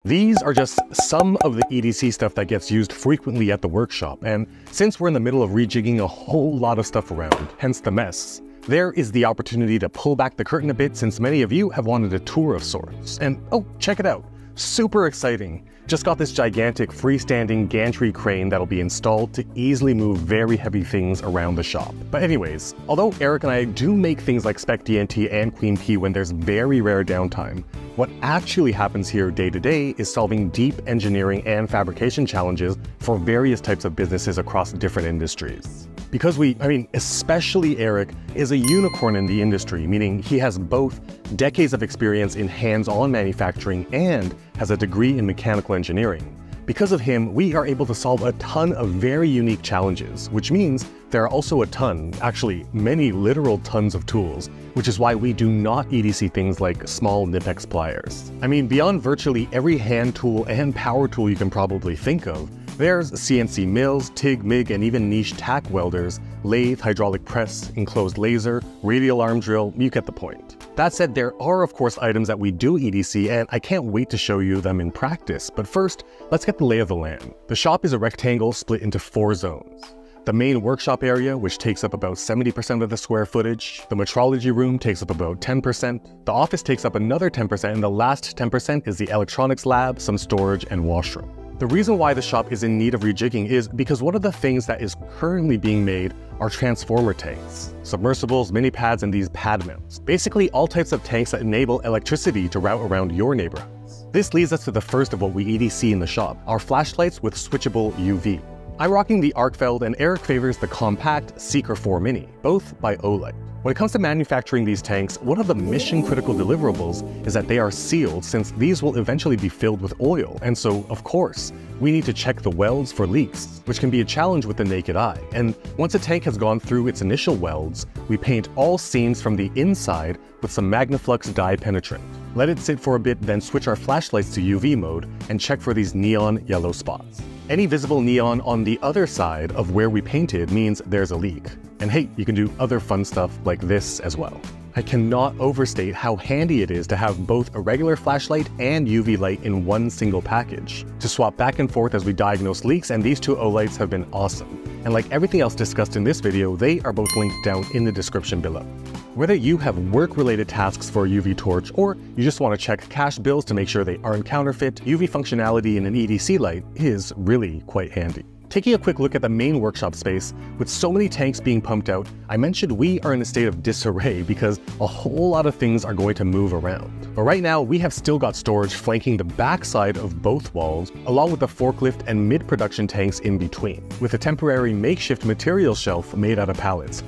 These are just some of the EDC stuff that gets used frequently at the workshop, and since we're in the middle of rejigging a whole lot of stuff around, hence the mess, there is the opportunity to pull back the curtain a bit since many of you have wanted a tour of sorts. And oh, check it out, super exciting! Just got this gigantic freestanding gantry crane that'll be installed to easily move very heavy things around the shop. But anyways, although Eric and I do make things like Spec DNT and Queen P when there's very rare downtime, what actually happens here day to day is solving deep engineering and fabrication challenges for various types of businesses across different industries. Because especially Eric is a unicorn in the industry, meaning he has both decades of experience in hands-on manufacturing and has a degree in mechanical engineering. Because of him, we are able to solve a ton of very unique challenges, which means there are also a ton, actually many literal tons of tools, which is why we do not EDC things like small Nipex pliers. Beyond virtually every hand tool and power tool you can probably think of, there's CNC mills, TIG, MIG, and even niche tack welders, lathe, hydraulic press, enclosed laser, radial arm drill, you get the point. That said, there are of course items that we do EDC, and I can't wait to show you them in practice, but first, let's get the lay of the land. The shop is a rectangle split into 4 zones. The main workshop area, which takes up about 70% of the square footage, the metrology room takes up about 10%, the office takes up another 10%, and the last 10% is the electronics lab, some storage, and washroom. The reason why the shop is in need of rejigging is because one of the things that is currently being made are transformer tanks, submersibles, mini pads, and these pad mounts. Basically all types of tanks that enable electricity to route around your neighborhoods. This leads us to the first of what we EDC in the shop, our flashlights with switchable UV. I'm rocking the Arcfeld and Eric favors the compact Seeker 4 Mini, both by Olight. When it comes to manufacturing these tanks, one of the mission-critical deliverables is that they are sealed, since these will eventually be filled with oil, and so, of course, we need to check the welds for leaks, which can be a challenge with the naked eye. And once a tank has gone through its initial welds, we paint all seams from the inside with some Magnaflux dye penetrant. Let it sit for a bit, then switch our flashlights to UV mode and check for these neon yellow spots. Any visible neon on the other side of where we painted means there's a leak. And hey, you can do other fun stuff like this as well. I cannot overstate how handy it is to have both a regular flashlight and UV light in one single package, to swap back and forth as we diagnose leaks, and these two Olights have been awesome. And like everything else discussed in this video, they are both linked down in the description below. Whether you have work-related tasks for a UV torch, or you just want to check cash bills to make sure they aren't counterfeit, UV functionality in an EDC light is really quite handy. Taking a quick look at the main workshop space, with so many tanks being pumped out, I mentioned we are in a state of disarray because a whole lot of things are going to move around. But right now, we have still got storage flanking the backside of both walls, along with the forklift and mid-production tanks in between, with a temporary makeshift material shelf made out of pallets,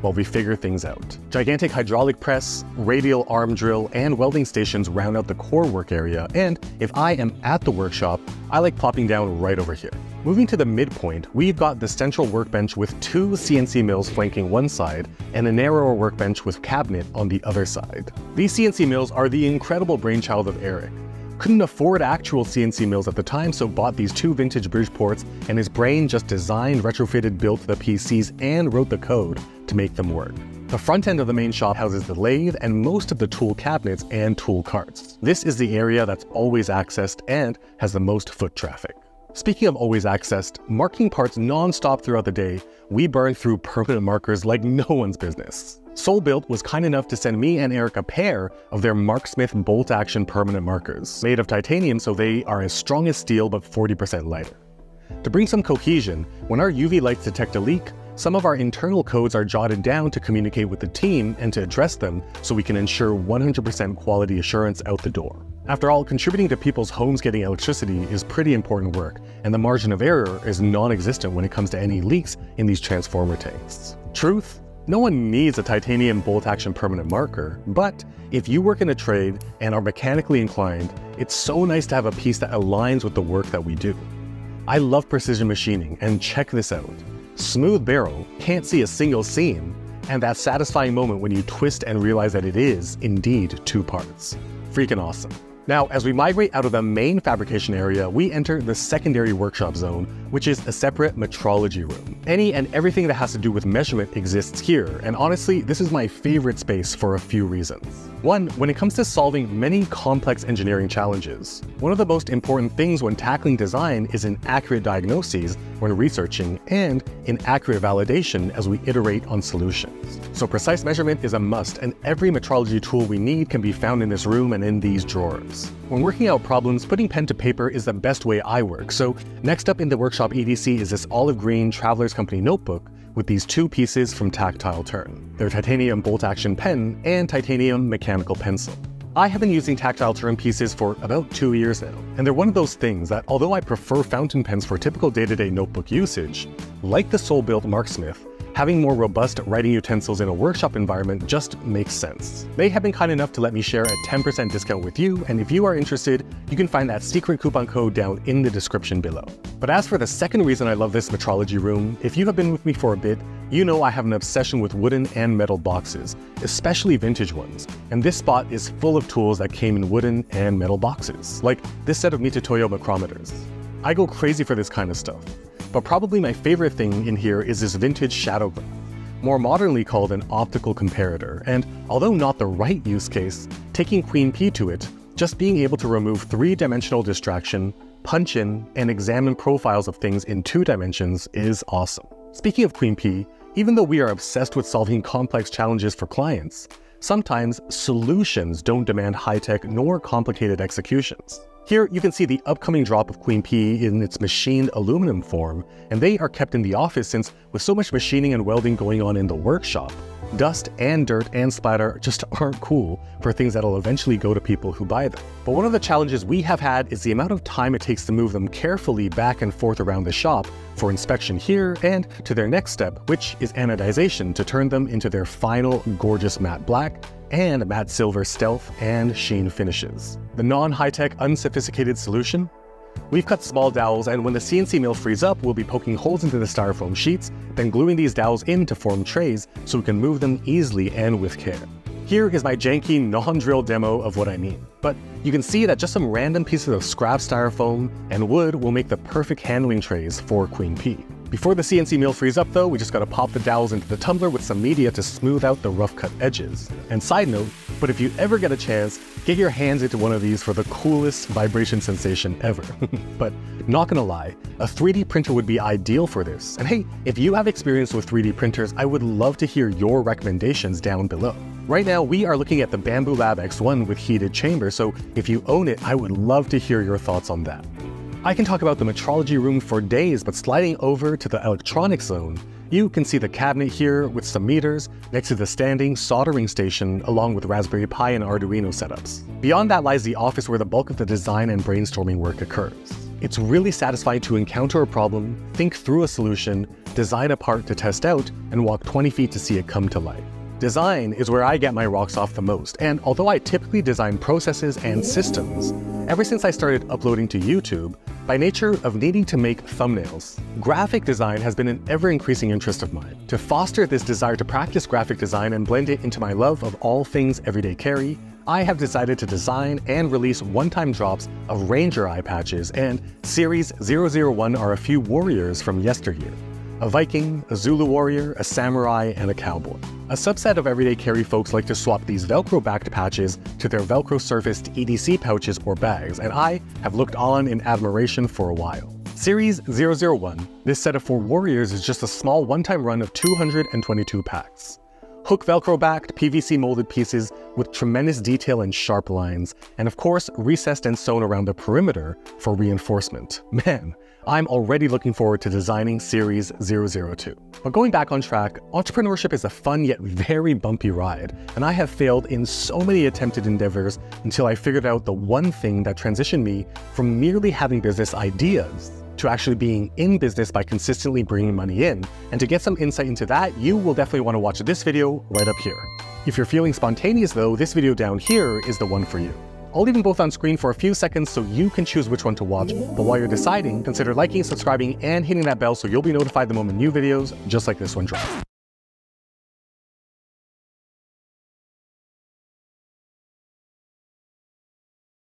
while we figure things out. Gigantic hydraulic press, radial arm drill, and welding stations round out the core work area, and if I am at the workshop, I like plopping down right over here. Moving to the midpoint, we've got the central workbench with 2 CNC mills flanking one side and a narrower workbench with cabinet on the other side. These CNC mills are the incredible brainchild of Eric. Couldn't afford actual CNC mills at the time, so bought these 2 vintage Bridgeports, and his brain just designed, retrofitted, built the PCs, and wrote the code to make them work. The front end of the main shop houses the lathe and most of the tool cabinets and tool carts. This is the area that's always accessed and has the most foot traffic. Speaking of always accessed, marking parts non-stop throughout the day, we burn through permanent markers like no one's business. Soul Built was kind enough to send me and Eric a pair of their Mark Smith bolt action permanent markers, made of titanium so they are as strong as steel but 40% lighter. To bring some cohesion, when our UV lights detect a leak, some of our internal codes are jotted down to communicate with the team and to address them so we can ensure 100% quality assurance out the door. After all, contributing to people's homes getting electricity is pretty important work, and the margin of error is non-existent when it comes to any leaks in these transformer tanks. Truth? No one needs a titanium bolt-action permanent marker, but if you work in a trade and are mechanically inclined, it's so nice to have a piece that aligns with the work that we do. I love precision machining, and check this out. Smooth barrel, can't see a single seam, and that satisfying moment when you twist and realize that it is, indeed, 2 parts. Freaking awesome. Now, as we migrate out of the main fabrication area, we enter the secondary workshop zone, which is a separate metrology room. Any and everything that has to do with measurement exists here, and honestly, this is my favorite space for a few reasons. One, when it comes to solving many complex engineering challenges, one of the most important things when tackling design is in accurate diagnoses when researching and in accurate validation as we iterate on solutions. So precise measurement is a must, and every metrology tool we need can be found in this room and in these drawers. When working out problems, putting pen to paper is the best way I work, so next up in the workshop EDC is this olive green Traveler's Company notebook with these two pieces from Tactile Turn, their titanium bolt action pen and titanium mechanical pencil. I have been using Tactile Turn pieces for about 2 years now, and they're one of those things that although I prefer fountain pens for typical day-to-day notebook usage, like the sole-built Mark Smith, having more robust writing utensils in a workshop environment just makes sense. They have been kind enough to let me share a 10% discount with you, and if you are interested, you can find that secret coupon code down in the description below. But as for the second reason I love this metrology room, if you have been with me for a bit, you know I have an obsession with wooden and metal boxes, especially vintage ones, and this spot is full of tools that came in wooden and metal boxes, like this set of Mitutoyo micrometers. I go crazy for this kind of stuff. But probably my favorite thing in here is this vintage shadow graph, more modernly called an optical comparator, and although not the right use case, taking Queen P to it, just being able to remove 3-dimensional distraction, punch in, and examine profiles of things in 2 dimensions is awesome. Speaking of Queen P, even though we are obsessed with solving complex challenges for clients, sometimes solutions don't demand high-tech nor complicated executions. Here you can see the upcoming drop of Queen P in its machined aluminum form, and they are kept in the office since with so much machining and welding going on in the workshop, dust and dirt and splatter just aren't cool for things that'll eventually go to people who buy them. But one of the challenges we have had is the amount of time it takes to move them carefully back and forth around the shop for inspection here and to their next step, which is anodization to turn them into their final gorgeous matte black and matte silver stealth and sheen finishes. The non-high-tech, unsophisticated solution? We've cut small dowels, and when the CNC mill frees up, we'll be poking holes into the styrofoam sheets, then gluing these dowels in to form trays so we can move them easily and with care. Here is my janky non-drill demo of what I mean, but you can see that just some random pieces of scrap styrofoam and wood will make the perfect handling trays for Queen P. Before the CNC mill frees up though, we just gotta pop the dowels into the tumbler with some media to smooth out the rough cut edges. And side note, but if you ever get a chance, get your hands into one of these for the coolest vibration sensation ever. But not gonna lie, a 3D printer would be ideal for this. And hey, if you have experience with 3D printers, I would love to hear your recommendations down below. Right now, we are looking at the Bamboo Lab X1 with heated chamber, so if you own it, I would love to hear your thoughts on that. I can talk about the metrology room for days, but sliding over to the electronics zone, you can see the cabinet here with some meters next to the standing soldering station along with Raspberry Pi and Arduino setups. Beyond that lies the office where the bulk of the design and brainstorming work occurs. It's really satisfying to encounter a problem, think through a solution, design a part to test out, and walk 20 feet to see it come to life. Design is where I get my rocks off the most, and although I typically design processes and systems, ever since I started uploading to YouTube, by nature of needing to make thumbnails, graphic design has been an ever-increasing interest of mine. To foster this desire to practice graphic design and blend it into my love of all things everyday carry, I have decided to design and release one-time drops of Ranger eye patches, and Series 001 are a few warriors from yesteryear. A Viking, a Zulu warrior, a samurai, and a cowboy. A subset of everyday carry folks like to swap these Velcro-backed patches to their Velcro-surfaced EDC pouches or bags, and I have looked on in admiration for a while. Series 001, this set of 4 warriors is just a small one-time run of 222 packs. Hook Velcro-backed, PVC-molded pieces with tremendous detail and sharp lines, and of course recessed and sewn around the perimeter for reinforcement. Man, I'm already looking forward to designing Series 002. But going back on track, entrepreneurship is a fun yet very bumpy ride, and I have failed in so many attempted endeavors until I figured out the one thing that transitioned me from merely having business ideas to actually being in business by consistently bringing money in. And to get some insight into that, you will definitely want to watch this video right up here. If you're feeling spontaneous though, this video down here is the one for you. I'll leave them both on screen for a few seconds so you can choose which one to watch, but while you're deciding, consider liking, subscribing, and hitting that bell so you'll be notified the moment new videos just like this one drops.